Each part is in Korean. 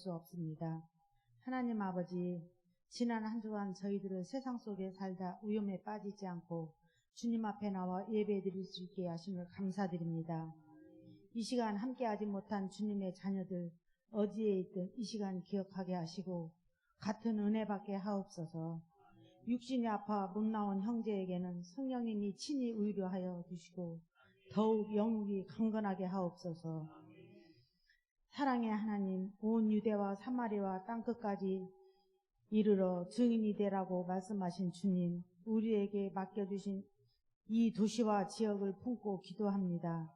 수 없습니다. 하나님 아버지, 지난 한 주간 저희들을 세상 속에 살다 위험에 빠지지 않고 주님 앞에 나와 예배드릴 수 있게 하심을 감사드립니다. 이 시간 함께하지 못한 주님의 자녀들 어디에 있든 이 시간 기억하게 하시고 같은 은혜 받게 하옵소서. 육신이 아파 못 나온 형제에게는 성령님이 친히 의료하여 주시고 더욱 영육이 강건하게 하옵소서. 사랑의 하나님, 온 유대와 사마리아 땅끝까지 이르러 증인이 되라고 말씀하신 주님, 우리에게 맡겨주신 이 도시와 지역을 품고 기도합니다.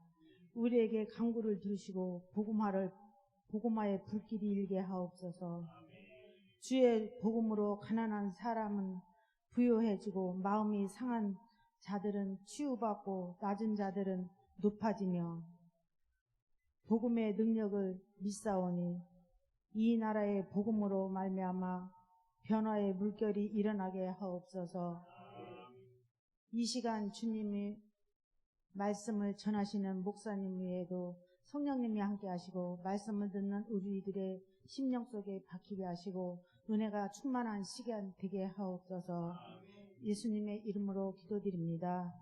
우리에게 간구를 들으시고 복음화의 불길이 일게 하옵소서. 주의 복음으로 가난한 사람은 부유해지고 마음이 상한 자들은 치유받고 낮은 자들은 높아지며 복음의 능력을 믿사오니 이 나라의 복음으로 말미암아 변화의 물결이 일어나게 하옵소서. 이 시간 주님이 말씀을 전하시는 목사님 외에도 성령님이 함께 하시고 말씀을 듣는 우리들의 심령 속에 박히게 하시고 은혜가 충만한 시간 되게 하옵소서. 예수님의 이름으로 기도드립니다.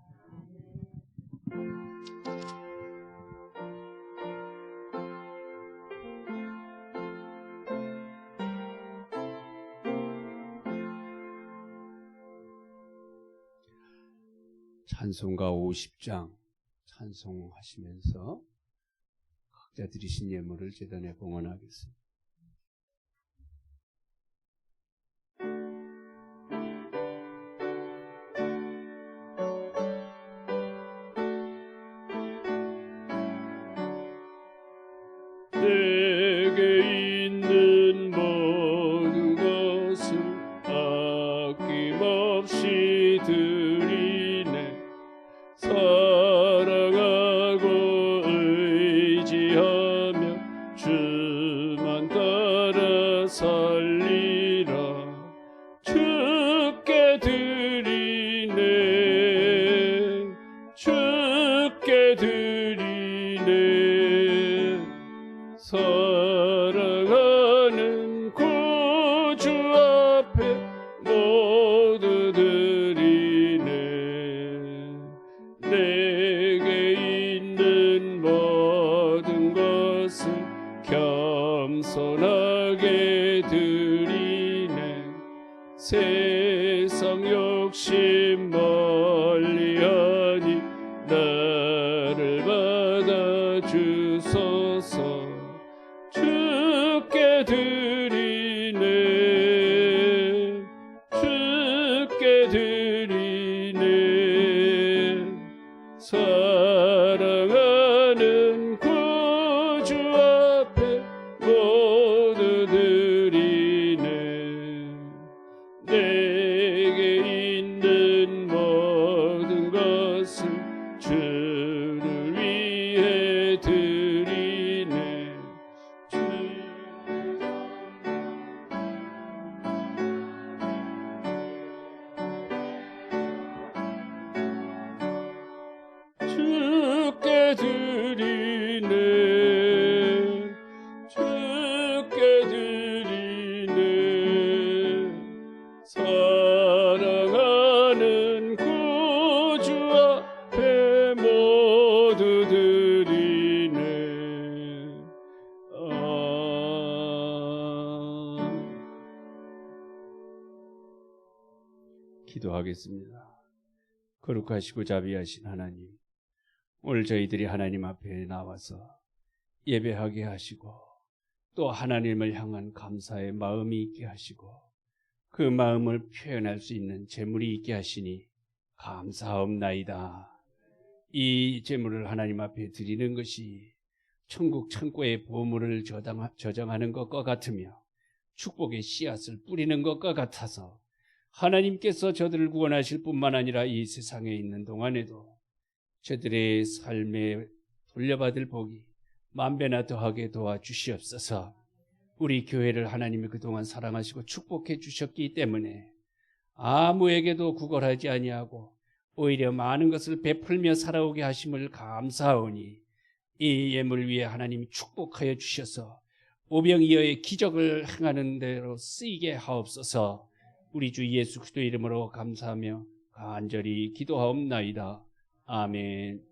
찬송가 50장 찬송하시면서 각자 드리신 예물을 제단에 봉헌하겠습니다. 내게 있는 모든 것을 아낌없이 드리네. 사랑하고 의지하며 주만 따라 살리라. 주께 드리네. 주께 드리네. 사랑하는 구주 앞에 모두 드리네. 내게 있는 모든 것을 겸손하게 드리네. 세상 욕심 멀리하니 나를 받아주소서. 주께 드리네. 주께 드리네. 사랑하는 구주 앞에 모두 드리네. 내게 있는 모든 것을 주를 위해 드리네. 주께 드리네. 주께 드리네. 사랑하는 구주 앞에 모두 드리네. 기도하겠습니다. 거룩하시고 자비하신 하나님, 오늘 저희들이 하나님 앞에 나와서 예배하게 하시고 또 하나님을 향한 감사의 마음이 있게 하시고 그 마음을 표현할 수 있는 재물이 있게 하시니 감사하옵나이다. 이 재물을 하나님 앞에 드리는 것이 천국 창고의 보물을 저장하는 것과 같으며 축복의 씨앗을 뿌리는 것과 같아서 하나님께서 저들을 구원하실 뿐만 아니라 이 세상에 있는 동안에도 저들의 삶에 돌려받을 복이 만배나 더하게 도와주시옵소서. 우리 교회를 하나님이 그동안 사랑하시고 축복해 주셨기 때문에 아무에게도 구걸하지 아니하고 오히려 많은 것을 베풀며 살아오게 하심을 감사하오니 이 예물 위에 하나님이 축복하여 주셔서 오병이어의 기적을 행하는 대로 쓰이게 하옵소서. 우리 주 예수 그리스도 이름으로 감사하며 간절히 기도하옵나이다. 아멘.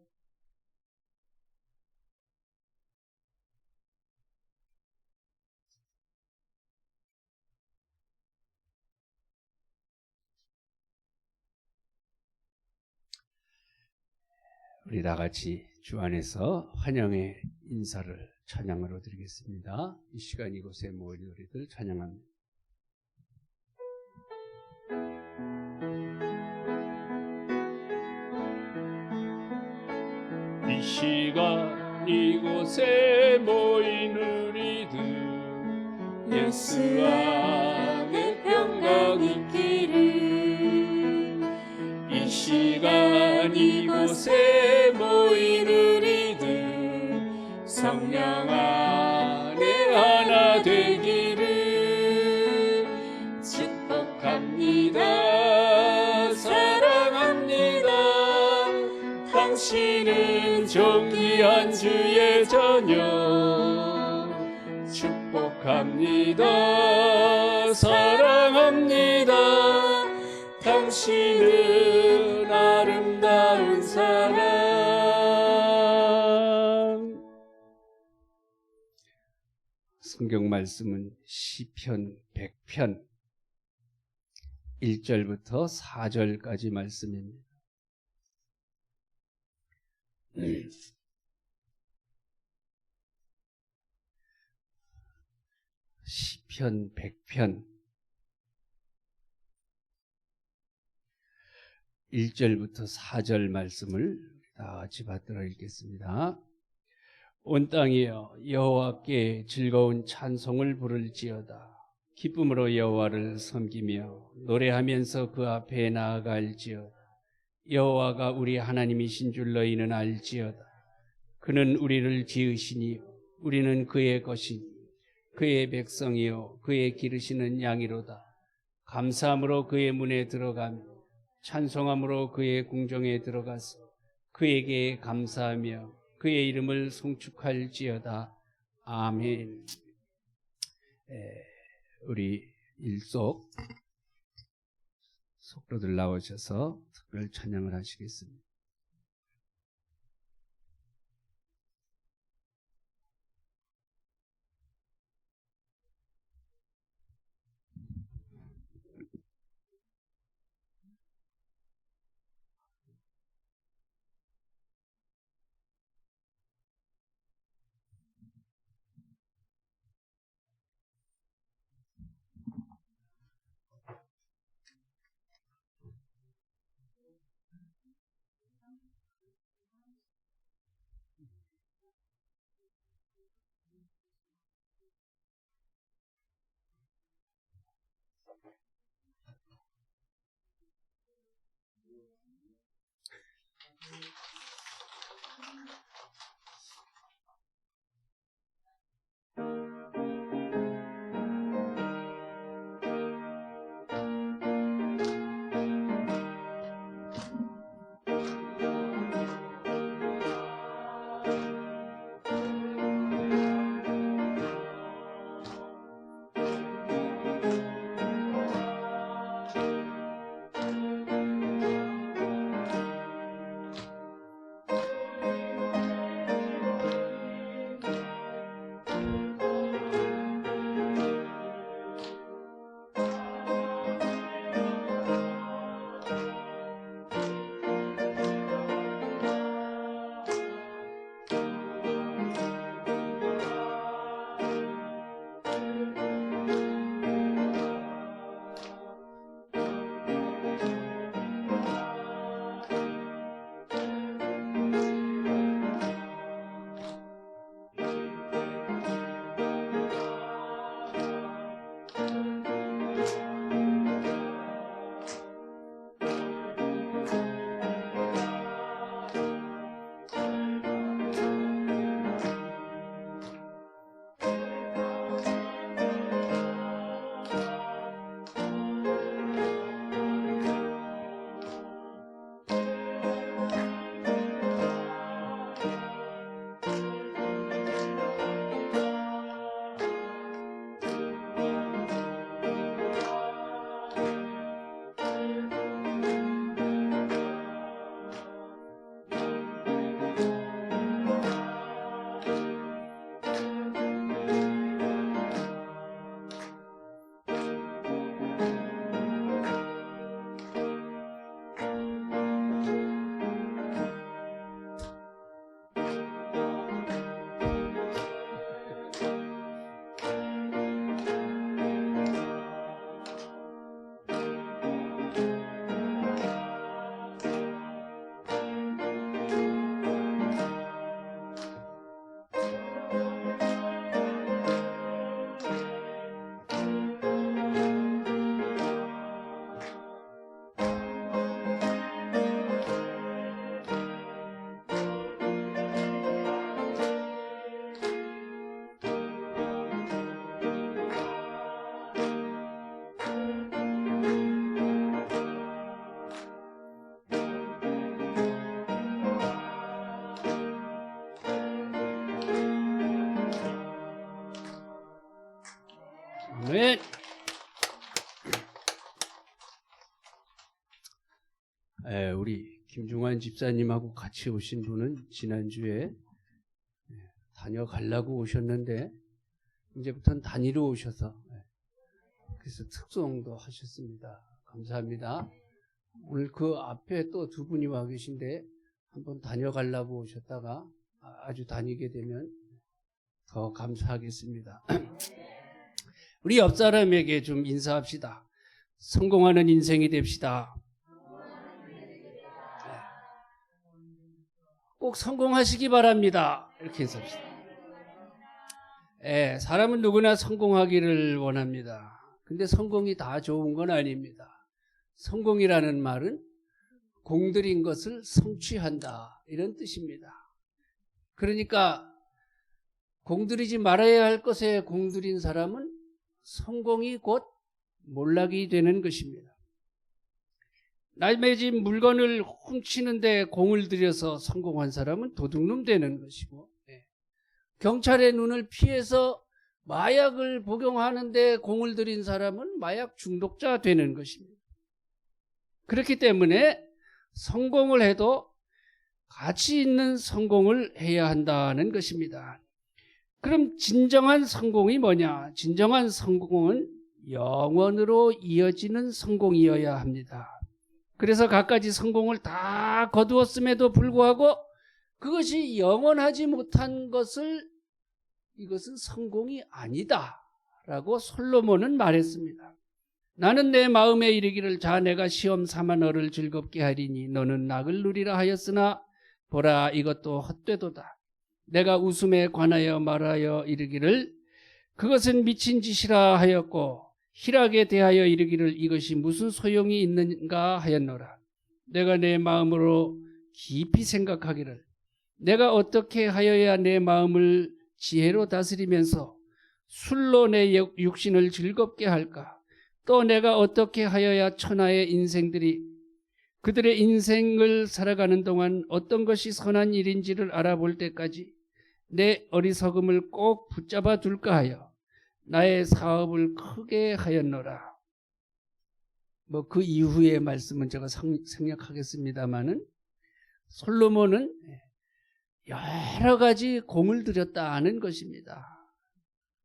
우리 다 같이 주 안에서 환영의 인사를 찬양으로 드리겠습니다. 이 시간 이곳에 모인 우리들 찬양합니다. 이 시간 이곳에 모인 우리들 예수 안에 평강 있기를. 이 시간 이곳에 모인 우리들 성령 안에 하나 되기를 축복합니다. 사랑합니다. 당신은 존귀한 주의 자녀. 축복합니다. 사랑합니다. 당신은 아름다운 사람. 성경 말씀은 시편 100편 1절부터 4절까지 말씀입니다. 시편 100편 1절부터 4절 말씀을 다 같이 받들어 읽겠습니다. 온 땅이여 여호와께 즐거운 찬송을 부를지어다. 기쁨으로 여호와를 섬기며 노래하면서 그 앞에 나아갈지어다. 여호와가 우리 하나님이신 줄 너희는 알지어다. 그는 우리를 지으시니 우리는 그의 것이니 그의 백성이요 그의 기르시는 양이로다. 감사함으로 그의 문에 들어가며 찬송함으로 그의 궁정에 들어가서 그에게 감사하며 그의 이름을 송축할지어다. 아멘. 우리 일속 속로들 나오셔서 특별 찬양을 하시겠습니다. 아멘. 우리 김중환 집사님하고 같이 오신 분은 지난주에 다녀가려고 오셨는데 이제부터는 다니러 오셔서 그래서 특송도 하셨습니다. 감사합니다. 오늘 그 앞에 또 두 분이 와 계신데 한번 다녀가려고 오셨다가 아주 다니게 되면 더 감사하겠습니다. 우리 옆 사람에게 좀 인사합시다. 성공하는 인생이 됩시다. 꼭 성공하시기 바랍니다. 이렇게 인사합시다. 사람은 누구나 성공하기를 원합니다. 근데 성공이 다 좋은 건 아닙니다. 성공이라는 말은 공들인 것을 성취한다, 이런 뜻입니다. 그러니까 공들이지 말아야 할 것에 공들인 사람은 성공이 곧 몰락이 되는 것입니다. 남의 집 물건을 훔치는데 공을 들여서 성공한 사람은 도둑놈 되는 것이고, 경찰의 눈을 피해서 마약을 복용하는데 공을 들인 사람은 마약 중독자 되는 것입니다. 그렇기 때문에 성공을 해도 가치 있는 성공을 해야 한다는 것입니다. 그럼 진정한 성공이 뭐냐? 진정한 성공은 영원으로 이어지는 성공이어야 합니다. 그래서 갖가지 성공을 다 거두었음에도 불구하고 그것이 영원하지 못한 것을 이것은 성공이 아니다 라고 솔로몬은 말했습니다. 나는 내 마음에 이르기를 자 내가 시험 삼아 너를 즐겁게 하리니 너는 낙을 누리라 하였으나 보라 이것도 헛되도다. 내가 웃음에 관하여 말하여 이르기를 그것은 미친 짓이라 하였고 희락에 대하여 이르기를 이것이 무슨 소용이 있는가 하였노라. 내가 내 마음으로 깊이 생각하기를 내가 어떻게 하여야 내 마음을 지혜로 다스리면서 술로 내 육신을 즐겁게 할까? 또 내가 어떻게 하여야 천하의 인생들이 그들의 인생을 살아가는 동안 어떤 것이 선한 일인지를 알아볼 때까지 내 어리석음을 꼭 붙잡아 둘까 하여 나의 사업을 크게 하였노라. 그 이후의 말씀은 제가 생략하겠습니다마는 솔로몬은 여러 가지 공을 들였다는 것입니다.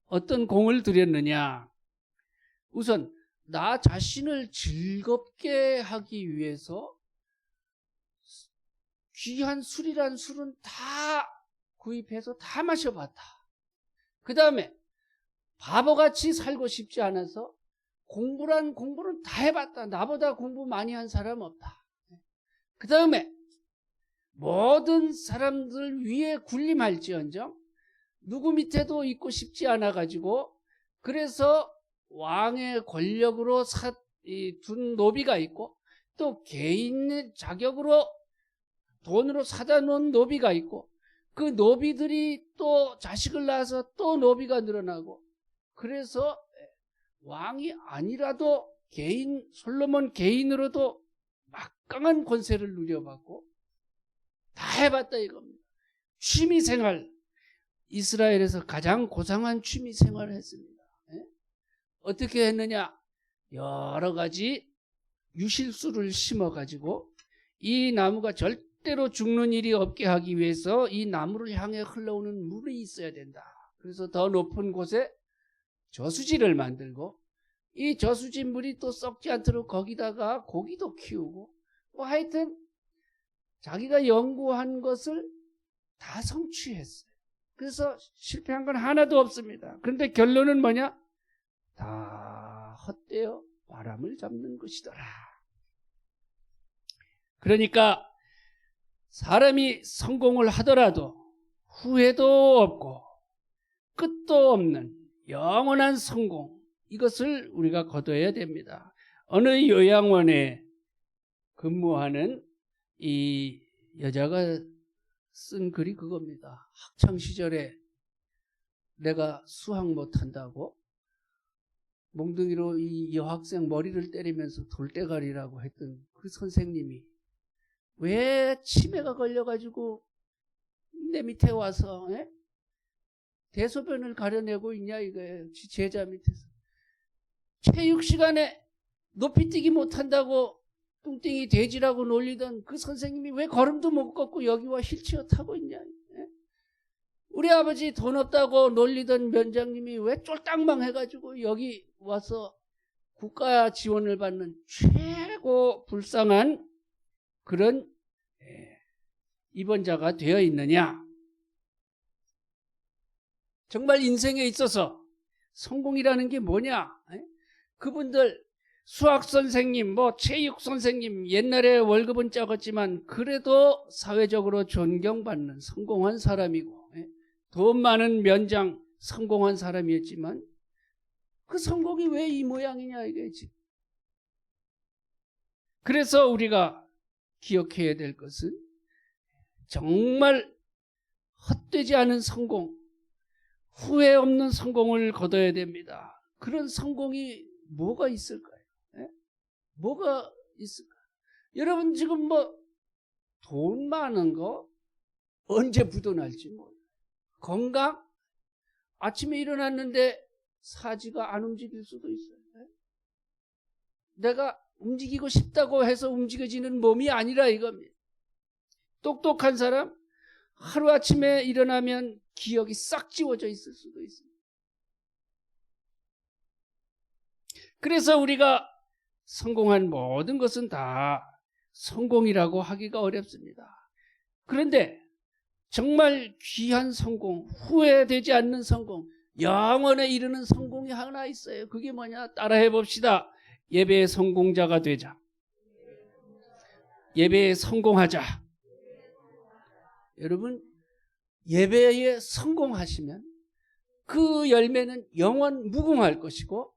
어떤 공을 들였느냐? 우선 나 자신을 즐겁게 하기 위해서 귀한 술이란 술은 다 구입해서 다 마셔봤다. 그 다음에 바보같이 살고 싶지 않아서 공부란 공부는 다 해봤다. 나보다 공부 많이 한 사람 없다. 그 다음에 모든 사람들 위에 군림할지언정 누구 밑에도 있고 싶지 않아가지고 그래서 왕의 권력으로 둔 노비가 있고 또 개인의 자격으로 돈으로 사다 놓은 노비가 있고 그 노비들이 또 자식을 낳아서 또 노비가 늘어나고 그래서 왕이 아니라도 솔로몬 개인으로도 막강한 권세를 누려받고 다 해봤다 이겁니다. 취미생활, 이스라엘에서 가장 고상한 취미생활을 했습니다. 어떻게 했느냐? 여러 가지 유실수를 심어가지고 이 나무가 절대로 죽는 일이 없게 하기 위해서 이 나무를 향해 흘러오는 물이 있어야 된다. 그래서 더 높은 곳에 저수지를 만들고 이 저수지 물이 또 썩지 않도록 거기다가 고기도 키우고 하여튼 자기가 연구한 것을 다 성취했어요. 그래서 실패한 건 하나도 없습니다. 그런데 결론은 뭐냐? 다 헛되어 바람을 잡는 것이더라. 그러니까 사람이 성공을 하더라도 후회도 없고 끝도 없는 영원한 성공, 이것을 우리가 거둬야 됩니다. 어느 요양원에 근무하는 이 여자가 쓴 글이 그겁니다. 학창시절에 내가 수학 못한다고 몽둥이로 이 여학생 머리를 때리면서 돌대가리라고 했던 그 선생님이 왜 치매가 걸려가지고 내 밑에 와서 대소변을 가려내고 있냐 이거예요. 제자 밑에서. 체육 시간에 높이뛰기 못한다고 뚱땡이 돼지라고 놀리던 그 선생님이 왜 걸음도 못 걷고 여기와 휠체어 타고 있냐. 예? 우리 아버지 돈 없다고 놀리던 면장님이 왜 쫄딱망 해가지고 여기 와서 국가 지원을 받는 최고 불쌍한 그런 입원자가 되어 있느냐. 정말 인생에 있어서 성공이라는 게 뭐냐. 그분들 수학 선생님, 체육 선생님, 옛날에 월급은 적었지만 그래도 사회적으로 존경받는 성공한 사람이고, 돈 많은 면장 성공한 사람이었지만 그 성공이 왜 이 모양이냐 이거지. 그래서 우리가 기억해야 될 것은 정말 헛되지 않은 성공, 후회 없는 성공을 거둬야 됩니다. 그런 성공이 뭐가 있을까요? 뭐가 있을까? 여러분 지금 돈 많은 거 언제 부도날지 몰라요. 건강? 아침에 일어났는데 사지가 안 움직일 수도 있어요. 내가 움직이고 싶다고 해서 움직여지는 몸이 아니라 이겁니다. 똑똑한 사람 하루아침에 일어나면 기억이 싹 지워져 있을 수도 있습니다. 그래서 우리가 성공한 모든 것은 다 성공이라고 하기가 어렵습니다. 그런데 정말 귀한 성공, 후회되지 않는 성공, 영원에 이르는 성공이 하나 있어요. 그게 뭐냐? 따라해 봅시다. 예배의 성공자가 되자. 예배에 성공하자. 여러분, 예배에 성공하시면 그 열매는 영원 무궁할 것이고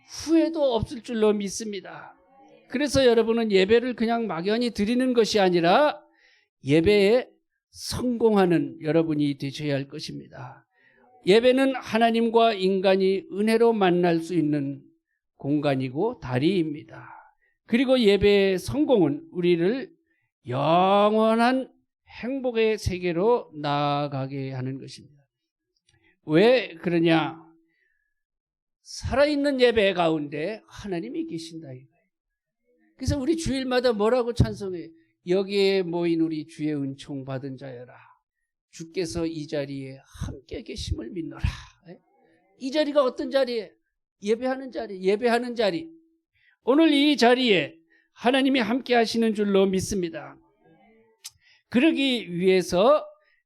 후회도 없을 줄로 믿습니다. 그래서 여러분은 예배를 그냥 막연히 드리는 것이 아니라 예배에 성공하는 여러분이 되셔야 할 것입니다. 예배는 하나님과 인간이 은혜로 만날 수 있는 공간이고 다리입니다. 그리고 예배의 성공은 우리를 영원한 행복의 세계로 나아가게 하는 것입니다. 왜 그러냐? 살아있는 예배 가운데 하나님이 계신다 이거예요. 그래서 우리 주일마다 뭐라고 찬송해요? 여기에 모인 우리 주의 은총 받은 자여라. 주께서 이 자리에 함께 계심을 믿노라. 이 자리가 어떤 자리예요? 예배하는 자리, 예배하는 자리. 오늘 이 자리에 하나님이 함께 하시는 줄로 믿습니다. 그러기 위해서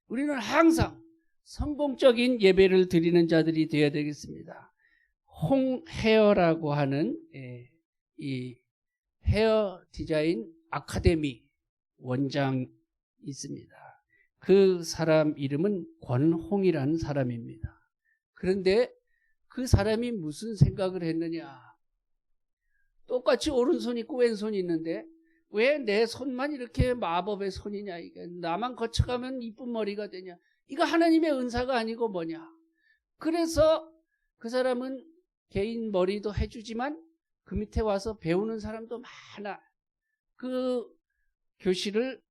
우리는 항상 성공적인 예배를 드리는 자들이 되어야 되겠습니다. 홍헤어라고 하는 이 헤어 디자인 아카데미 원장이 있습니다. 그 사람 이름은 권홍이라는 사람입니다. 그런데 그 사람이 무슨 생각을 했느냐? 똑같이 오른손 있고 왼손이 있는데 왜 내 손만 이렇게 마법의 손이냐? 이게 나만 거쳐가면 이쁜 머리가 되냐? 이거 하나님의 은사가 아니고 뭐냐? 그래서 그 사람은 개인 머리도 해주지만 그 밑에 와서 배우는 사람도 많아. 그 교실을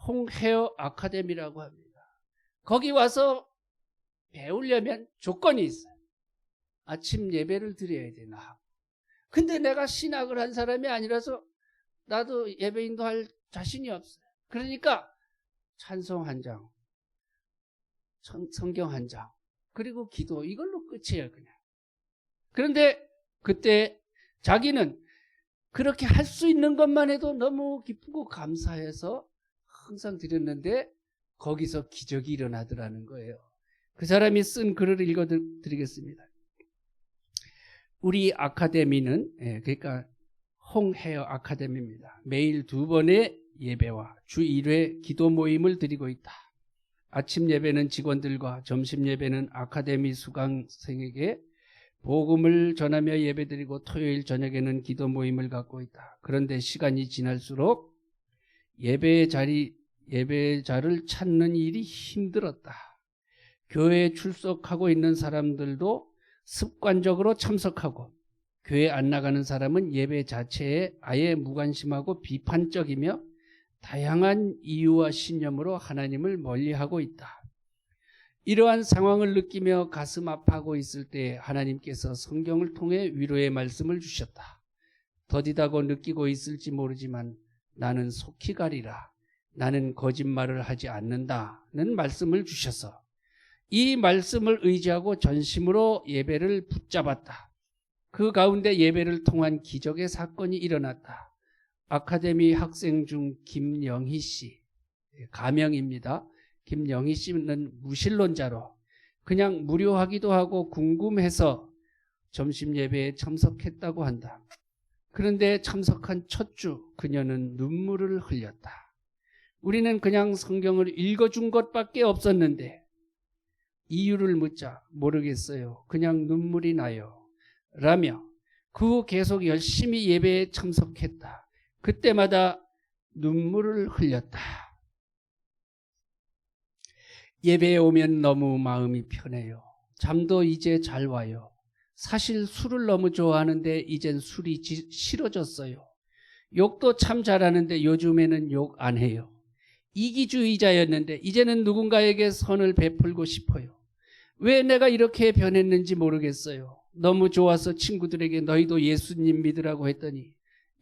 홍헤어 아카데미라고 합니다. 거기 와서 배우려면 조건이 있어요. 아침 예배를 드려야 되나? 근데 내가 신학을 한 사람이 아니라서 나도 예배인도 할 자신이 없어요. 그러니까 찬송 한 장, 성경 한 장, 그리고 기도 이걸로 끝이에요 그냥. 그런데 그때 자기는 그렇게 할 수 있는 것만 해도 너무 기쁘고 감사해서 항상 드렸는데 거기서 기적이 일어나더라는 거예요. 그 사람이 쓴 글을 읽어드리겠습니다. 우리 아카데미는 그러니까 홍헤어 아카데미입니다. 매일 2번의 예배와 주 1회 기도 모임을 드리고 있다. 아침 예배는 직원들과 점심 예배는 아카데미 수강생에게 복음을 전하며 예배드리고 토요일 저녁에는 기도 모임을 갖고 있다. 그런데 시간이 지날수록 예배자를 찾는 일이 힘들었다. 교회에 출석하고 있는 사람들도 습관적으로 참석하고 교회 안 나가는 사람은 예배 자체에 아예 무관심하고 비판적이며 다양한 이유와 신념으로 하나님을 멀리하고 있다. 이러한 상황을 느끼며 가슴 아파하고 있을 때 하나님께서 성경을 통해 위로의 말씀을 주셨다. 더디다고 느끼고 있을지 모르지만 나는 속히 가리라. 나는 거짓말을 하지 않는다는 말씀을 주셔서 이 말씀을 의지하고 전심으로 예배를 붙잡았다. 그 가운데 예배를 통한 기적의 사건이 일어났다. 아카데미 학생 중 김영희 씨, 가명입니다. 김영희 씨는 무신론자로 그냥 무료하기도 하고 궁금해서 점심 예배에 참석했다고 한다. 그런데 참석한 첫 주 그녀는 눈물을 흘렸다. 우리는 그냥 성경을 읽어준 것밖에 없었는데 이유를 묻자 모르겠어요. 그냥 눈물이 나요. 라며 그 후 계속 열심히 예배에 참석했다. 그때마다 눈물을 흘렸다. 예배에 오면 너무 마음이 편해요. 잠도 이제 잘 와요. 사실 술을 너무 좋아하는데 이젠 술이 싫어졌어요. 욕도 참 잘하는데 요즘에는 욕 안 해요. 이기주의자였는데 이제는 누군가에게 선을 베풀고 싶어요. 왜 내가 이렇게 변했는지 모르겠어요. 너무 좋아서 친구들에게 너희도 예수님 믿으라고 했더니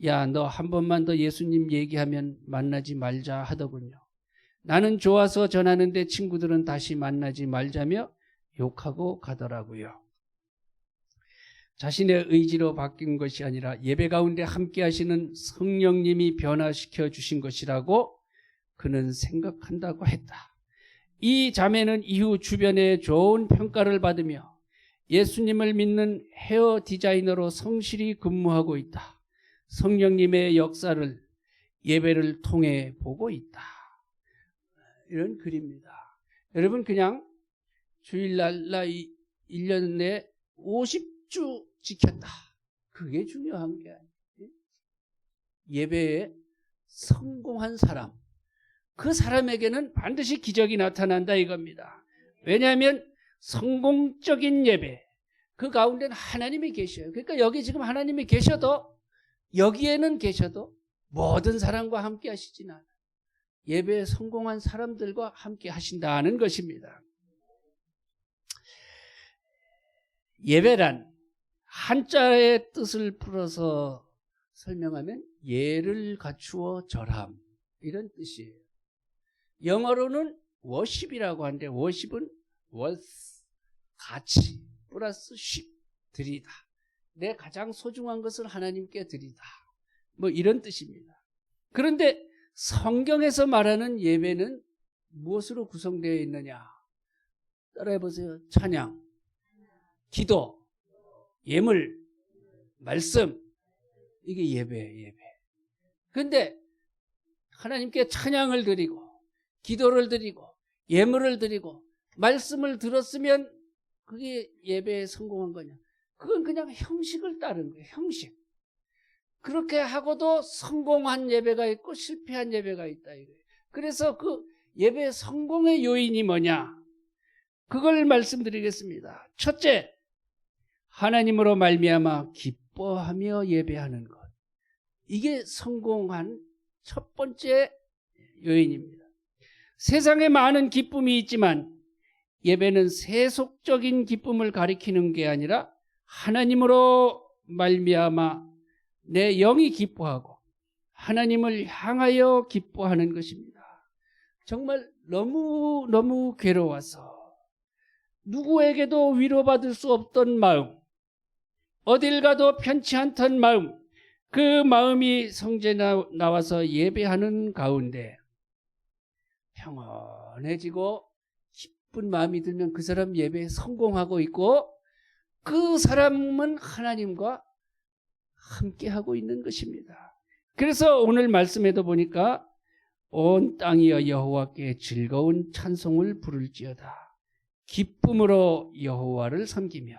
야, 너 한 번만 더 예수님 얘기하면 만나지 말자 하더군요. 나는 좋아서 전하는데 친구들은 다시 만나지 말자며 욕하고 가더라고요. 자신의 의지로 바뀐 것이 아니라 예배 가운데 함께 하시는 성령님이 변화시켜 주신 것이라고 그는 생각한다고 했다. 이 자매는 이후 주변에 좋은 평가를 받으며 예수님을 믿는 헤어 디자이너로 성실히 근무하고 있다. 성령님의 역사를 예배를 통해 보고 있다. 이런 글입니다. 여러분 그냥 주일날 나 1년 내 50주 지켰다. 그게 중요한 게 아니에요. 예배에 성공한 사람, 그 사람에게는 반드시 기적이 나타난다 이겁니다. 왜냐하면 성공적인 예배, 그 가운데는 하나님이 계셔요. 그러니까 여기 지금 하나님이 계셔도 여기에는 계셔도 모든 사람과 함께 하시진 않아요. 예배에 성공한 사람들과 함께 하신다는 것입니다. 예배란 한자의 뜻을 풀어서 설명하면 예를 갖추어 절함 이런 뜻이에요. 영어로는 worship이라고 하는데 worship은 worth, 가치 플러스 ship, 드리다. 내 가장 소중한 것을 하나님께 드리다. 뭐 이런 뜻입니다. 그런데 성경에서 말하는 예배는 무엇으로 구성되어 있느냐? 따라해 보세요. 찬양, 기도, 예물, 말씀. 이게 예배예요, 예배. 그런데 하나님께 찬양을 드리고 기도를 드리고 예물을 드리고 말씀을 들었으면 그게 예배에 성공한 거냐? 그건 그냥 형식을 따른 거예요. 형식. 그렇게 하고도 성공한 예배가 있고 실패한 예배가 있다 이거예요. 그래서 그 예배 성공의 요인이 뭐냐? 그걸 말씀드리겠습니다. 첫째, 하나님으로 말미암아 기뻐하며 예배하는 것. 이게 성공한 첫 번째 요인입니다. 세상에 많은 기쁨이 있지만 예배는 세속적인 기쁨을 가리키는 게 아니라 하나님으로 말미암아 내 영이 기뻐하고 하나님을 향하여 기뻐하는 것입니다. 정말 너무 괴로워서 누구에게도 위로받을 수 없던 마음, 어딜 가도 편치 않던 마음, 그 마음이 성전에 나와서 예배하는 가운데 평온해지고 기쁜 마음이 들면 그 사람 예배에 성공하고 있고 그 사람은 하나님과 함께하고 있는 것입니다. 그래서 오늘 말씀에도 보니까 온 땅이여 여호와께 즐거운 찬송을 부를지어다. 기쁨으로 여호와를 섬기며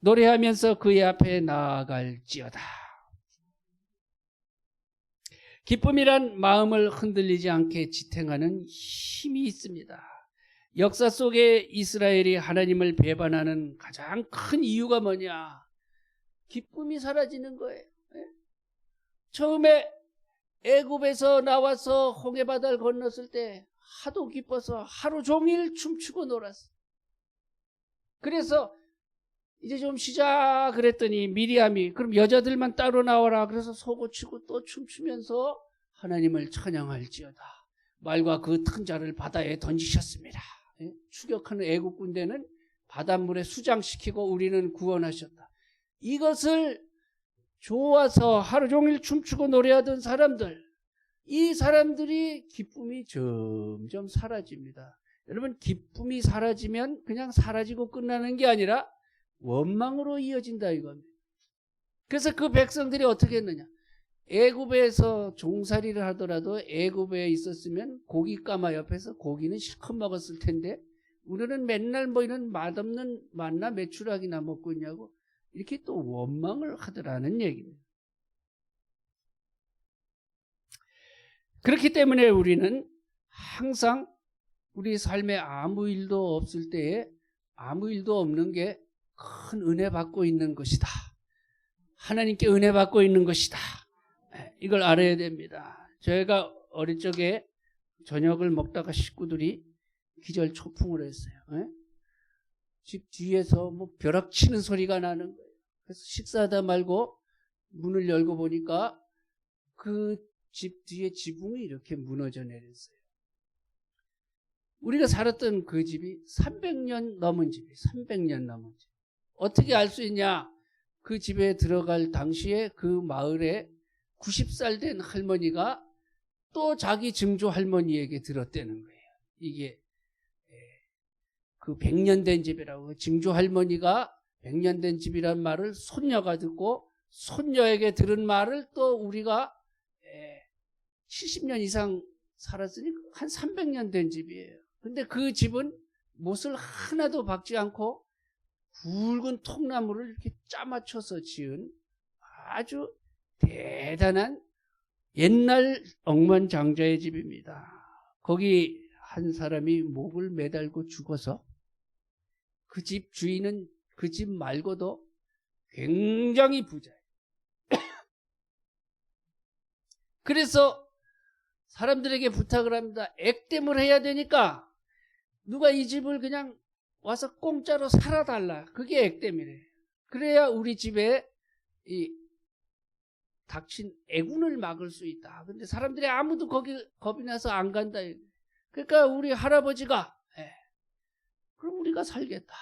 노래하면서 그의 앞에 나아갈지어다. 기쁨이란 마음을 흔들리지 않게 지탱하는 힘이 있습니다. 역사 속에 이스라엘이 하나님을 배반하는 가장 큰 이유가 뭐냐? 기쁨이 사라지는 거예요. 처음에 애굽에서 나와서 홍해바다를 건넜을 때 하도 기뻐서 하루 종일 춤추고 놀았어요. 그래서 이제 좀 쉬자 그랬더니 미리암이 그럼 여자들만 따로 나와라. 그래서 소고치고 또 춤추면서 하나님을 찬양할지어다. 말과 그 튼자를 바다에 던지셨습니다. 추격하는 애국 군대는 바닷물에 수장시키고 우리는 구원하셨다. 이것을 좋아서 하루 종일 춤추고 노래하던 사람들, 이 사람들이 기쁨이 점점 사라집니다. 여러분, 기쁨이 사라지면 그냥 사라지고 끝나는 게 아니라 원망으로 이어진다 이겁니다. 그래서 그 백성들이 어떻게 했느냐? 애굽에서 종살이를 하더라도 애굽에 있었으면 고깃가마 옆에서 고기는 실컷 먹었을 텐데 우리는 맨날 뭐 이런 맛없는 만나 메추라기나 먹고 있냐고 이렇게 또 원망을 하더라는 얘기입니다. 그렇기 때문에 우리는 항상 우리 삶에 아무 일도 없을 때에 아무 일도 없는 게 큰 은혜 받고 있는 것이다. 하나님께 은혜 받고 있는 것이다. 이걸 알아야 됩니다. 저희가 어릴 적에 저녁을 먹다가 식구들이 기절 초풍을 했어요. 집 뒤에서 뭐 벼락 치는 소리가 나는 거예요. 그래서 식사하다 말고 문을 열고 보니까 그 집 뒤에 지붕이 이렇게 무너져 내렸어요. 우리가 살았던 그 집이 300년 넘은 집이에요. 300년 넘은 집. 어떻게 알 수 있냐? 그 집에 들어갈 당시에 그 마을에 90살 된 할머니가 또 자기 증조 할머니에게 들었다는 거예요. 이게 그 100년 된 집이라고. 증조 할머니가 100년 된 집이란 말을 손녀가 듣고 손녀에게 들은 말을 또 우리가 70년 이상 살았으니 한 300년 된 집이에요. 근데 그 집은 못을 하나도 박지 않고 굵은 통나무를 이렇게 짜맞춰서 지은 아주 대단한 옛날 억만장자의 집입니다. 거기 한 사람이 목을 매달고 죽어서 그 집 주인은 그 집 말고도 굉장히 부자예요. 그래서 사람들에게 부탁을 합니다. 액땜을 해야 되니까 누가 이 집을 그냥 와서 공짜로 살아달라. 그게 액땜이래. 그래야 우리 집에 이 닥친 애군을 막을 수 있다. 근데 사람들이 아무도 거기 겁이 나서 안 간다. 그러니까 우리 할아버지가 그럼 우리가 살겠다.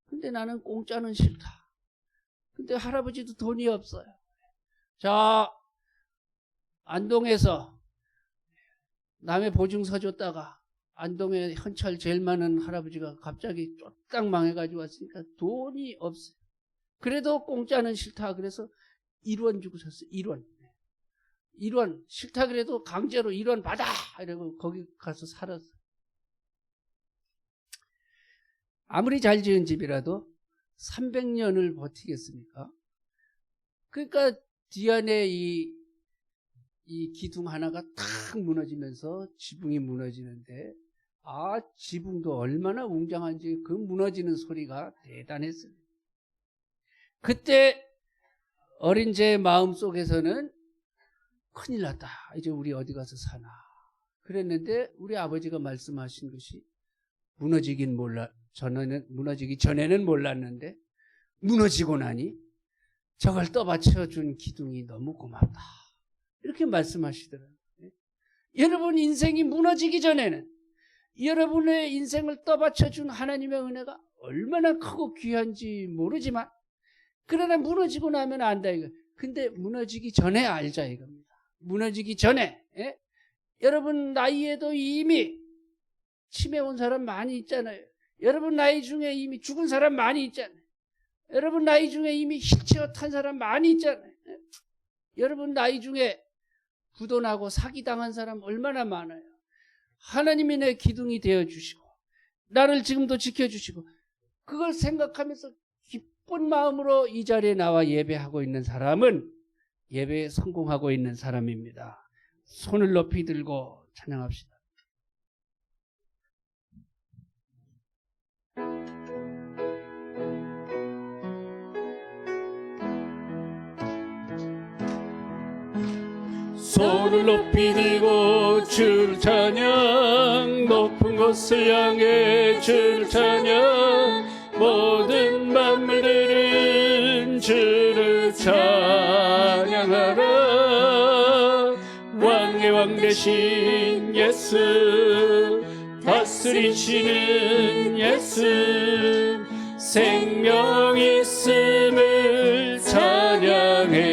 근데 나는 공짜는 싫다. 근데 할아버지도 돈이 없어요. 자, 안동에서 남의 보증서 줬다가 안동에 현찰 제일 많은 할아버지가 갑자기 쫄딱 망해가지고 왔으니까 돈이 없어요. 그래도 공짜는 싫다. 그래서 1원 주고 샀어요. 1원. 1원 싫다 그래도 강제로 1원 받아 이러고 거기 가서 살았어요. 아무리 잘 지은 집이라도 300년을 버티겠습니까? 그러니까 뒤안에 이 기둥 하나가 탁 무너지면서 지붕이 무너지는데 지붕도 얼마나 웅장한지 그 무너지는 소리가 대단했어요. 그때 어린 제 마음속에서는 큰일 났다. 이제 우리 어디 가서 사나. 그랬는데 우리 아버지가 말씀하신 것이 무너지기 전에는 몰랐는데 무너지고 나니 저걸 떠받쳐준 기둥이 너무 고맙다. 이렇게 말씀하시더라고요. 여러분 인생이 무너지기 전에는 여러분의 인생을 떠받쳐준 하나님의 은혜가 얼마나 크고 귀한지 모르지만 그러나 무너지고 나면 안다 이거. 근데 무너지기 전에 알자 이겁니다. 무너지기 전에 여러분 나이에도 이미 치매 온 사람 많이 있잖아요. 여러분 나이 중에 이미 죽은 사람 많이 있잖아요. 여러분 나이 중에 이미 휠체어 탄 사람 많이 있잖아요. 여러분 나이 중에 부도나고 사기당한 사람 얼마나 많아요. 하나님이 내 기둥이 되어주시고 나를 지금도 지켜주시고 그걸 생각하면서 기쁜 마음으로 이 자리에 나와 예배하고 있는 사람은 예배에 성공하고 있는 사람입니다. 손을 높이 들고 찬양합시다. 손을 높이 들고 주를 찬양 높은 곳을 향해 주를 찬양 모든 만물들은 주를 찬양하라. 왕의 왕 되신 예수, 다스리시는 예수, 생명 있음을 찬양해.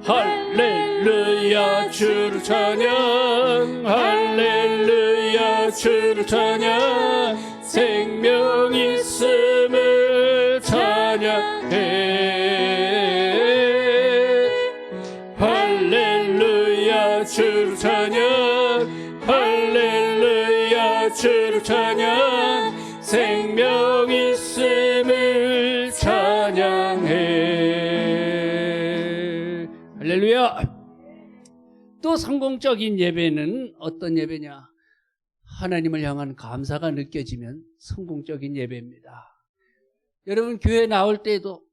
할렐루야 주를 찬양, 할렐루야 주를 찬양, 생명 있음을 찬양해. 할렐루야 주를 찬양, 할렐루야 주를 찬양, 생명 있음을 찬양해. 할렐루야. 또 성공적인 예배는 어떤 예배냐? 하나님을 향한 감사가 느껴지면 성공적인 예배입니다. 여러분 교회 나올 때도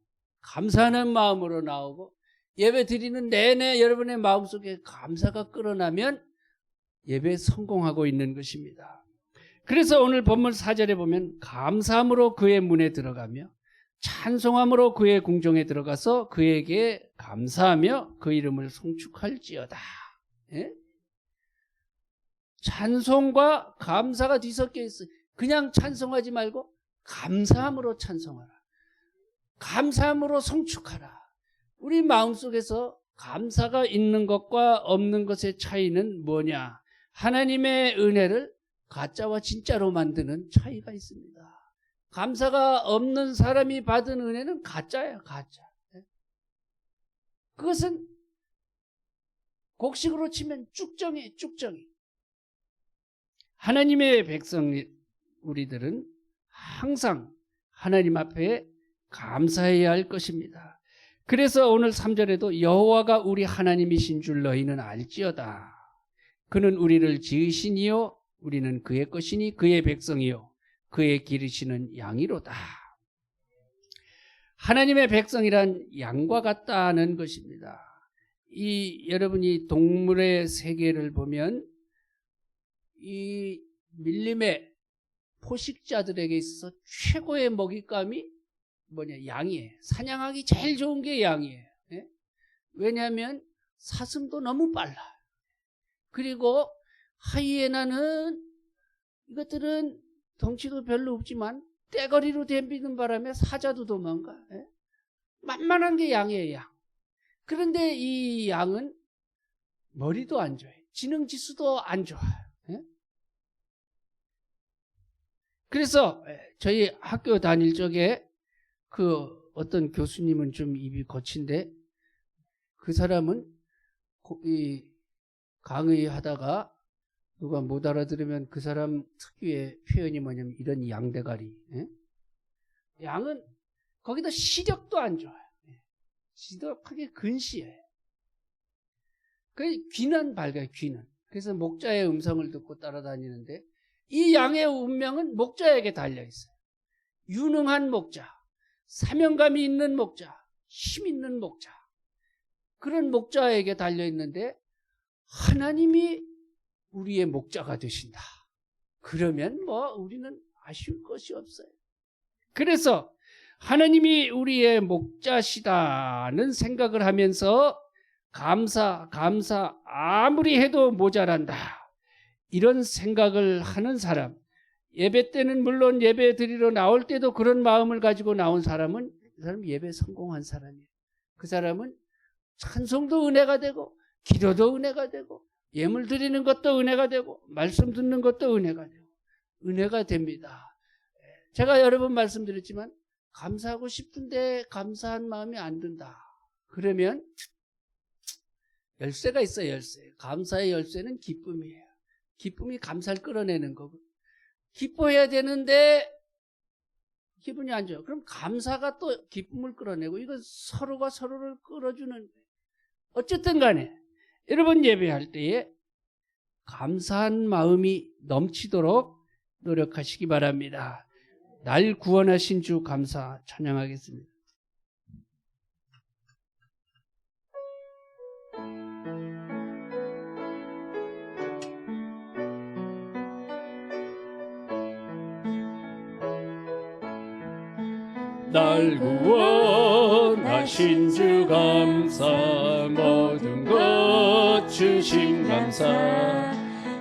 감사하는 마음으로 나오고 예배 드리는 내내 여러분의 마음속에 감사가 끌어나면 예배에 성공하고 있는 것입니다. 그래서 오늘 본문 4절에 보면 감사함으로 그의 문에 들어가며 찬송함으로 그의 궁정에 들어가서 그에게 감사하며 그 이름을 송축할지어다. 예? 찬송과 감사가 뒤섞여 있어요. 그냥 찬송하지 말고 감사함으로 찬송하라. 감사함으로 송축하라. 우리 마음속에서 감사가 있는 것과 없는 것의 차이는 뭐냐? 하나님의 은혜를 가짜와 진짜로 만드는 차이가 있습니다. 감사가 없는 사람이 받은 은혜는 가짜예요, 가짜. 그것은 곡식으로 치면 쭉정이에요, 쭉정이. 하나님의 백성 우리들은 항상 하나님 앞에 감사해야 할 것입니다. 그래서 오늘 3절에도 여호와가 우리 하나님이신 줄 너희는 알지어다. 그는 우리를 지으시니요 우리는 그의 것이니 그의 백성이요 그의 기르시는 양이로다. 하나님의 백성이란 양과 같다는 것입니다. 여러분이 동물의 세계를 보면 이 밀림의 포식자들에게 있어서 최고의 먹잇감이 뭐냐? 양이에요. 사냥하기 제일 좋은 게 양이에요. 예? 왜냐하면 사슴도 너무 빨라. 그리고 하이에나는 이것들은 덩치도 별로 없지만 떼거리로 덤비는 바람에 사자도 도망가. 예? 만만한 게 양이에요, 양. 그런데 이 양은 머리도 안 좋아요. 지능지수도 안 좋아요. 예? 그래서 저희 학교 다닐 적에 그 어떤 교수님은 좀 입이 거친데 그 사람은 이 강의하다가 누가 못 알아들으면 그 사람 특유의 표현이 뭐냐면 이런 양대가리. 예? 양은 거기다 시력도 안 좋아요. 시력하게 근시해요. 그 귀는 밝아요, 귀는. 그래서 목자의 음성을 듣고 따라다니는데 이 양의 운명은 목자에게 달려있어요. 유능한 목자, 사명감이 있는 목자, 힘 있는 목자. 그런 목자에게 달려있는데 하나님이 우리의 목자가 되신다. 그러면 뭐 우리는 아쉬울 것이 없어요. 그래서 하나님이 우리의 목자시다는 생각을 하면서 감사 아무리 해도 모자란다. 이런 생각을 하는 사람, 예배 때는 물론 예배 드리러 나올 때도 그런 마음을 가지고 나온 사람은 그 사람 예배 성공한 사람이에요. 그 사람은 찬송도 은혜가 되고 기도도 은혜가 되고 예물 드리는 것도 은혜가 되고 말씀 듣는 것도 은혜가 되고 은혜가 됩니다. 제가 여러 번 말씀드렸지만 감사하고 싶은데 감사한 마음이 안 든다. 그러면 열쇠가 있어요. 열쇠. 감사의 열쇠는 기쁨이에요. 기쁨이 감사를 끌어내는 거고 기뻐해야 되는데 기분이 안 좋아요. 그럼 감사가 또 기쁨을 끌어내고 이건 서로가 서로를 끌어주는 어쨌든 간에 여러분 예배할 때에 감사한 마음이 넘치도록 노력하시기 바랍니다. 날 구원하신 주 감사 찬양하겠습니다. 날 구원하신 주 감사 모든 것 주신 감사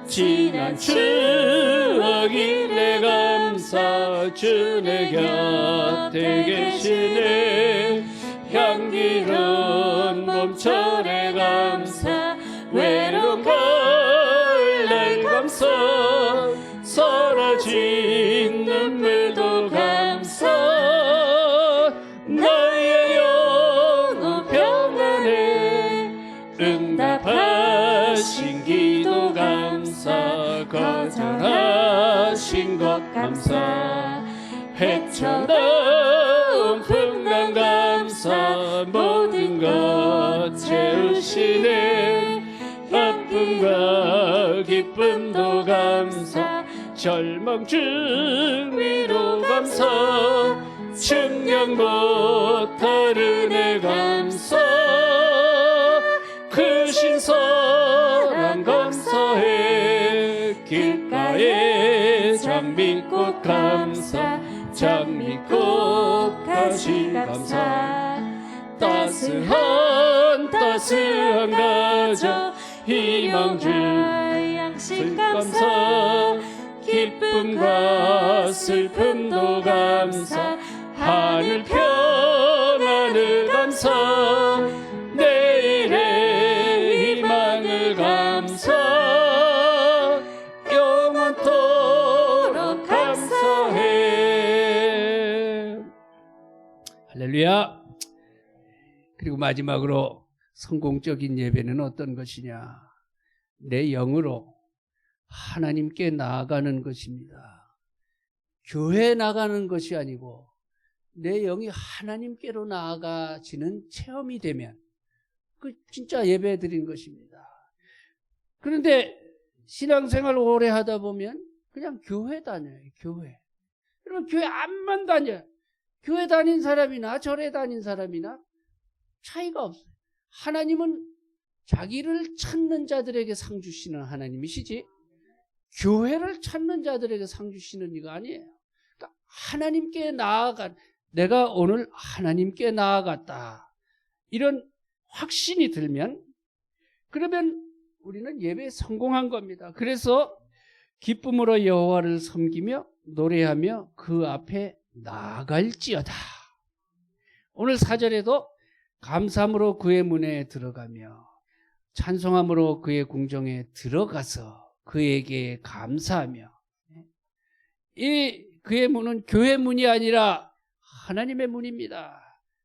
지난 추억이 내 감사 주 내 곁에 계시네 향기로운 봄철의 감사 외로운 가을 감사 사라진 눈물도 감사 나의 영혼 평안에 응답하신 기도 감사 거절하신 것 감사 헤쳐나온 풍랑 감사 모든 것 채우시네 아픔과 기쁨도 감사 절망 중 위로 감사 측량 못할 은혜 감사 크신 사랑 감사해 길가에 장미꽃 감사 장미꽃 가시 감사 따스한 가정 희망 줄 양식 감사 기쁨과 슬픔도 감사 하늘 평안을 감사 내일의 희망을 감사 영원토록 감사해. 할렐루야. 그리고 마지막으로 성공적인 예배는 어떤 것이냐? 내 영으로 하나님께 나아가는 것입니다. 교회에 나가는 것이 아니고 내 영이 하나님께로 나아가지는 체험이 되면 그 진짜 예배 드린 것입니다. 그런데 신앙생활 오래 하다 보면 그냥 교회 다녀요. 교회. 여러분 교회 안만 다녀요. 교회 다닌 사람이나 절에 다닌 사람이나 차이가 없어요. 하나님은 자기를 찾는 자들에게 상 주시는 하나님이시지 교회를 찾는 자들에게 상 주시는 이거 아니에요. 그러니까 하나님께 나아간 내가 오늘 하나님께 나아갔다 이런 확신이 들면 그러면 우리는 예배에 성공한 겁니다. 그래서 기쁨으로 여호와를 섬기며 노래하며 그 앞에 나아갈지어다. 오늘 4절에도 감사함으로 그의 문에 들어가며 찬송함으로 그의 궁정에 들어가서 그에게 감사하며 이 그의 문은 교회 문이 아니라 하나님의 문입니다.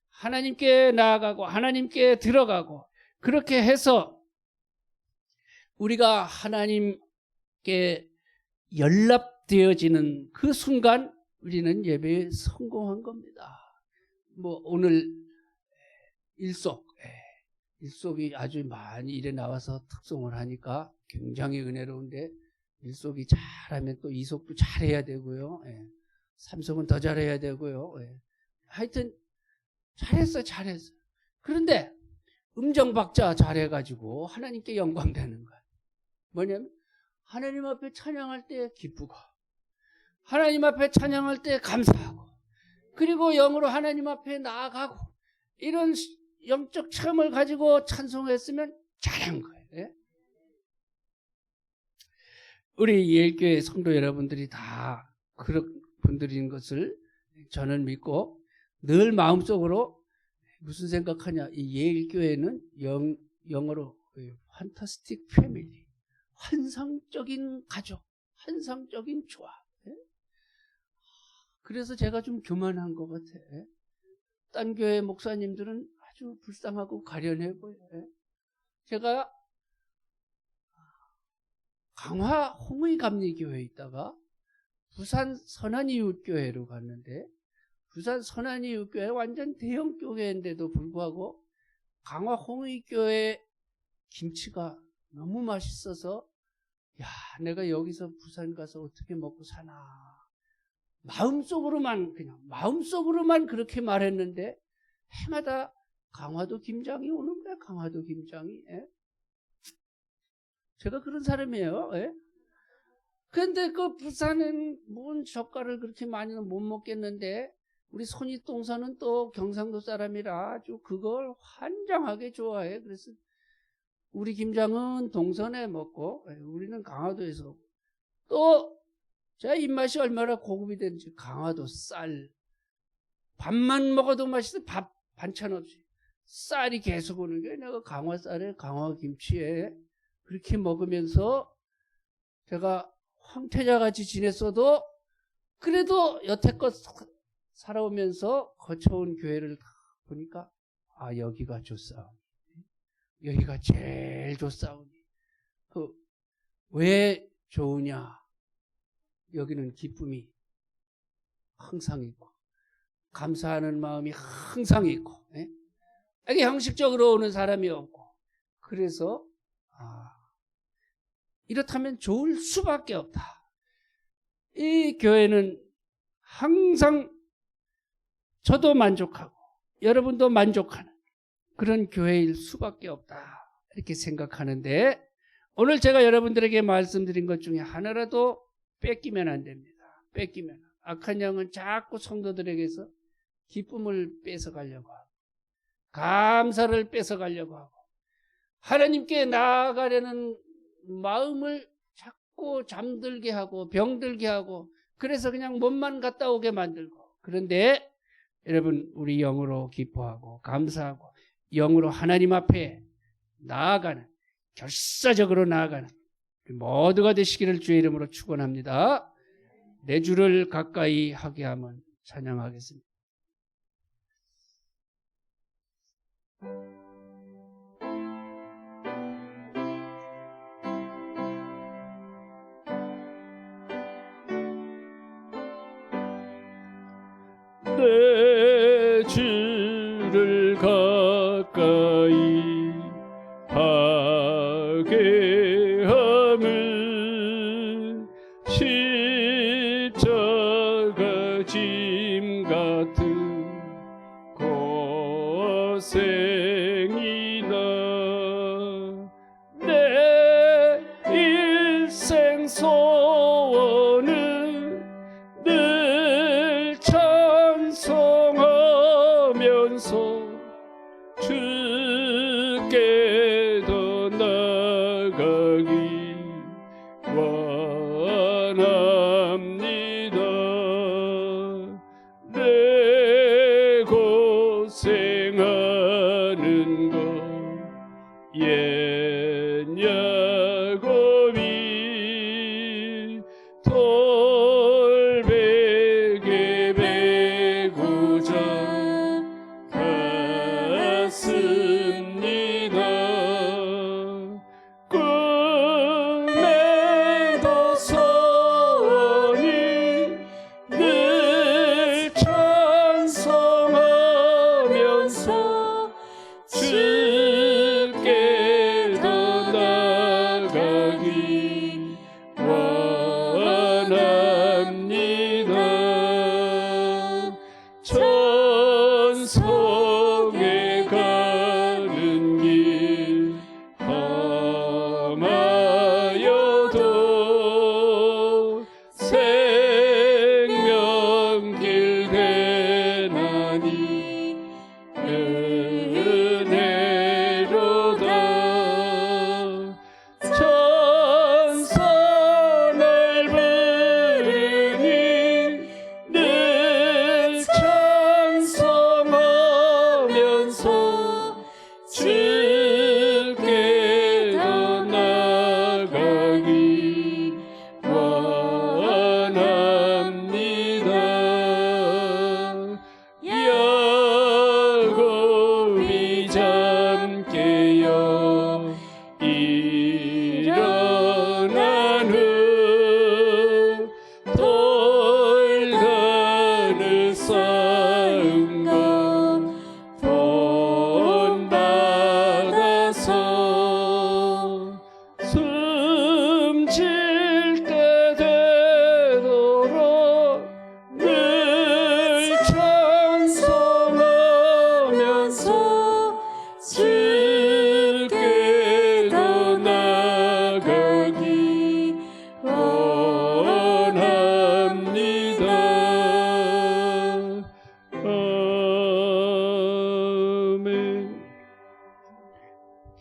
하나님께 나아가고 하나님께 들어가고 그렇게 해서 우리가 하나님께 연락되어지는 그 순간 우리는 예배에 성공한 겁니다. 뭐 오늘 일속이 아주 많이 일에 나와서 특송을 하니까 굉장히 은혜로운데 일속이 잘하면 또 이속도 잘해야 되고요. 3속은 더 잘해야 되고요. 하여튼 잘했어. 그런데 음정박자 잘해가지고 하나님께 영광 되는 거야. 뭐냐면 하나님 앞에 찬양할 때 기쁘고 하나님 앞에 찬양할 때 감사하고 그리고 영으로 하나님 앞에 나아가고 이런 영적 체험을 가지고 찬송했으면 잘한 거예요. 우리 예일교회 성도 여러분들이 다 그런 분들인 것을 저는 믿고 늘 마음속으로 무슨 생각하냐, 이 예일교회는 영어로 판타스틱 패밀리, 환상적인 가족, 환상적인 조합. 그래서 제가 좀 교만한 것 같아. 딴 교회 목사님들은 아주 불쌍하고 가련해 보여요. 제가 강화 홍의감리교회에 있다가 부산 선한이웃교회로 갔는데 부산 선한이웃교회 완전 대형 교회인데도 불구하고 강화 홍의교회 김치가 너무 맛있어서 야, 내가 여기서 부산 가서 어떻게 먹고 사나 마음속으로만 그렇게 말했는데 해마다 강화도 김장이 오는 거야. 강화도 김장이. 제가 그런 사람이에요. 그런데 그 부산은 뭔 젓갈을 그렇게 많이는 못 먹겠는데 우리 손윗동서는 또 경상도 사람이라 아주 그걸 환장하게 좋아해. 그래서 우리 김장은 동선에 먹고 우리는 강화도에서 또 제가 입맛이 얼마나 고급이 되는지 강화도 쌀 밥만 먹어도 맛있어. 밥 반찬 없이 쌀이 계속 오는 게 내가 강화 쌀에 강화 김치에 그렇게 먹으면서 제가 황태자같이 지냈어도 그래도 여태껏 살아오면서 거쳐온 교회를 보니까 아 여기가 좋사오니 여기가 제일 좋사오니 왜 좋으냐 여기는 기쁨이 항상 있고 감사하는 마음이 항상 있고 이게 형식적으로 오는 사람이 없고 그래서 이렇다면 좋을 수밖에 없다. 이 교회는 항상 저도 만족하고 여러분도 만족하는 그런 교회일 수밖에 없다. 이렇게 생각하는데 오늘 제가 여러분들에게 말씀드린 것 중에 하나라도 뺏기면 안 됩니다. 뺏기면 악한 영은 자꾸 성도들에게서 기쁨을 뺏어가려고 하고 감사를 뺏어가려고 하고 하나님께 나아가려는 마음을 자꾸 잠들게 하고 병들게 하고 그래서 그냥 몸만 갔다 오게 만들고 그런데 여러분 우리 영으로 기뻐하고 감사하고 영으로 하나님 앞에 나아가는 결사적으로 나아가는 모두가 되시기를 주의 이름으로 축원합니다. 내 주를 가까이 하게 하면 찬양하겠습니다. 내 주를 가까이 하게 함은 십자가 짐 같은 고생이나 내 일생 소원은 늘 찬송하면서 주께 더 나가기 원합니다. 내 고생하는 것 옛 야곱이 돌베개 베고자 갔습니다. 꿈에도 소원이 늘 찬송하면서 주께 더 나가기 원합니다. 천성에 가는 길 험하여도 생명길 되나니 은혜로다. 천선을 부르니 늘 찬송하면서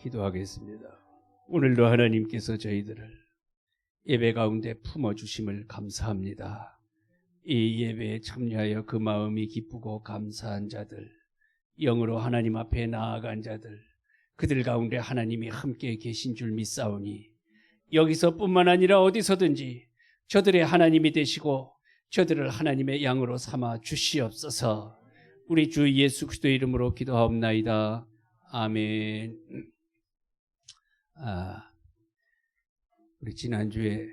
기도하겠습니다. 오늘도 하나님께서 저희들을 예배 가운데 품어주심을 감사합니다. 이 예배에 참여하여 그 마음이 기쁘고 감사한 자들, 영으로 하나님 앞에 나아간 자들, 그들 가운데 하나님이 함께 계신 줄 믿사오니 여기서뿐만 아니라 어디서든지 저들의 하나님이 되시고 저들을 하나님의 양으로 삼아 주시옵소서. 우리 주 예수 그리스도의 이름으로 기도하옵나이다. 아멘. 우리 지난주에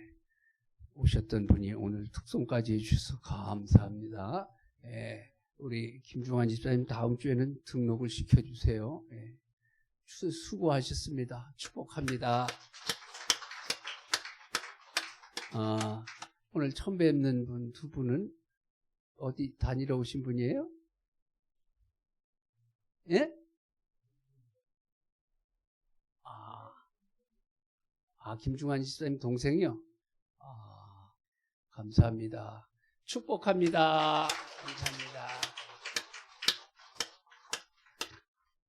오셨던 분이 오늘 특송까지 해주셔서 감사합니다. 우리 김중환 집사님 다음 주에는 등록을 시켜주세요. 수고하셨습니다. 축복합니다. 오늘 처음 뵙는 분 두 분은 어디 다니러 오신 분이에요? 예? 김중환 집사님 동생이요? 감사합니다. 축복합니다. 감사합니다.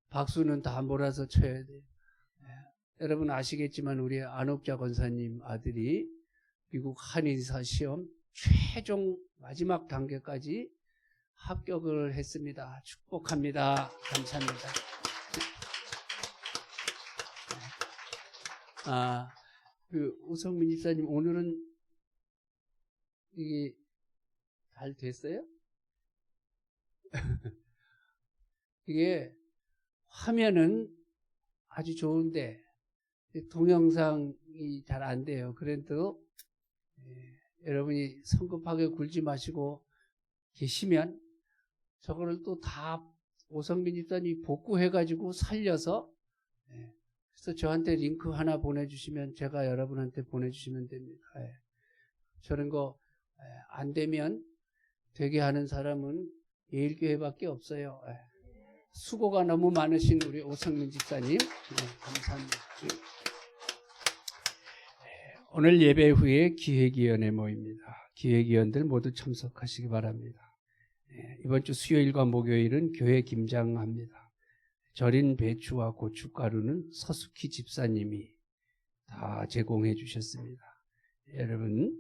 박수는 다 몰아서 쳐야 돼요. 여러분 아시겠지만 우리 안옥자 권사님 아들이 미국 한의사 시험 최종 마지막 단계까지 합격을 했습니다. 축복합니다. 감사합니다. 우성민 집사님 오늘은 이게 잘 됐어요? 이게 화면은 아주 좋은데 동영상이 잘 안 돼요. 그래도 여러분이 성급하게 굴지 마시고 계시면 저거를 또 다 오성민 집사님이 복구해가지고 살려서 그래서 저한테 링크 하나 보내주시면 제가 여러분한테 보내주시면 됩니다. 저런 거 안 되면 되게 하는 사람은 예일교회밖에 없어요. 수고가 너무 많으신 우리 오성민 집사님 감사합니다. 오늘 예배 후에 기획위원회 모입니다. 기획위원들 모두 참석하시기 바랍니다. 이번 주 수요일과 목요일은 교회 김장합니다. 절인 배추와 고춧가루는 서숙희 집사님이 다 제공해 주셨습니다. 여러분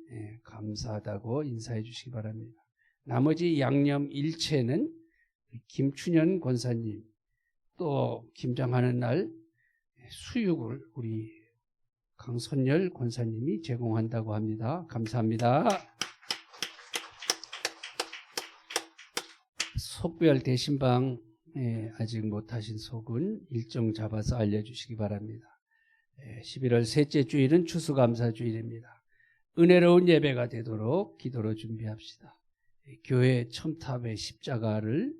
감사하다고 인사해 주시기 바랍니다. 나머지 양념 일체는 김춘현 권사님 또 김장하는 날 수육을 우리 강선열 권사님이 제공한다고 합니다. 감사합니다. 속별 대신방 아직 못하신 속은 일정 잡아서 알려주시기 바랍니다. 11월 셋째 주일은 추수감사주일입니다. 은혜로운 예배가 되도록 기도로 준비합시다. 교회 첨탑의 십자가를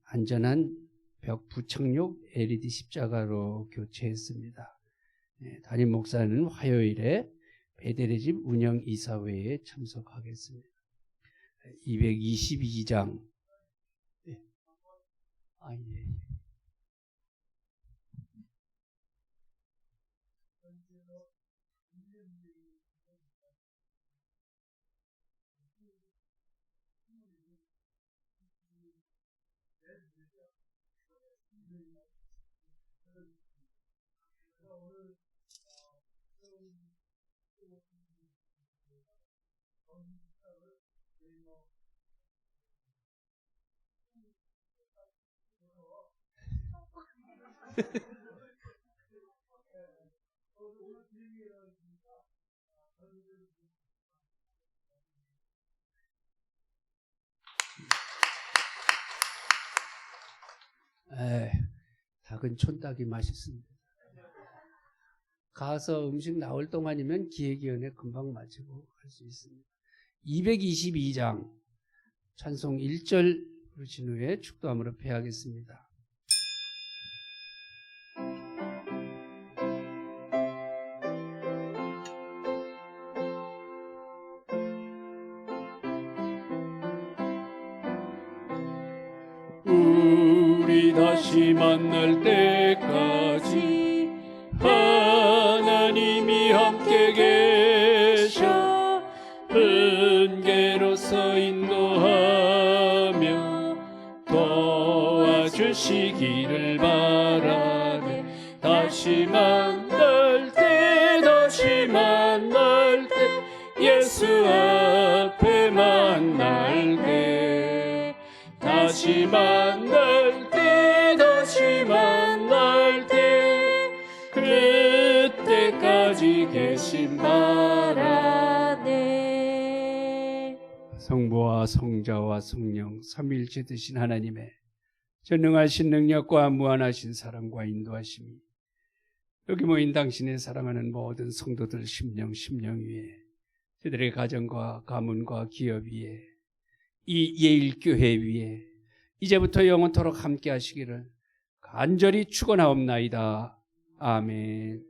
안전한 벽 부착용 LED 십자가로 교체했습니다. 담임 목사는 화요일에 베델의 집 운영 이사회에 참석하겠습니다. 222장. 작은 촌닭이 맛있습니다. 가서 음식 나올 동안이면 기획위원회 금방 마치고 할 수 있습니다. 222장 찬송 1절 부르신 후에 축도함으로 패하겠습니다. 우리 다시 만날 때까지 하나님이 함께 계셔 은혜로서 인도하며 도와주시기를 바라네. 다시 다시 만날 때 다시 만날 때 예수 앞에 만날 때 다시 만날 때 다시 만날 때 그때까지 계신 바라네. 성부와 성자와 성령 삼위일체 되신 하나님의 전능하신 능력과 무한하신 사랑과 인도하심이 여기 모인 당신의 사랑하는 모든 성도들 심령 위에 저들의 가정과 가문과 기업 위에 이 예일교회 위에 이제부터 영원토록 함께 하시기를 간절히 축원하옵나이다. 아멘.